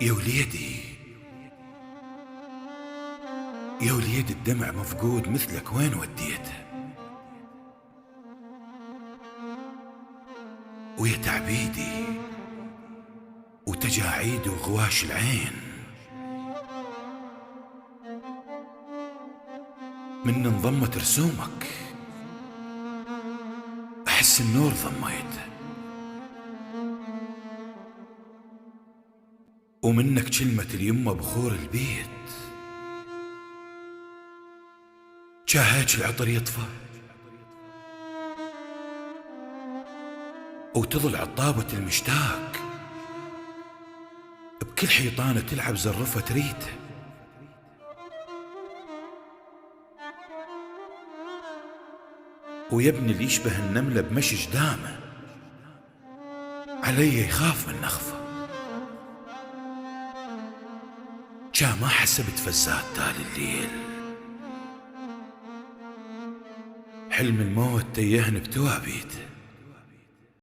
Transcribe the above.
يا وليدي، يا وليد الدمع مفقود مثلك وين وديته؟ ويا تعبيدي وتجاعيد وغواش العين، من انضمت رسومك أحس النور ضميته، ومنك كلمة اليمة بخور البيت، جاهاج العطر يطفى وتظل عطابة المشتاق بكل حيطانة تلعب زرفة ريته، ويبني اللي يشبه النملة بمشي جدامه علي يخاف من نخفه، جا ما حسبت فزات تالي الليل، حلم الموت تيهن بتوابيته،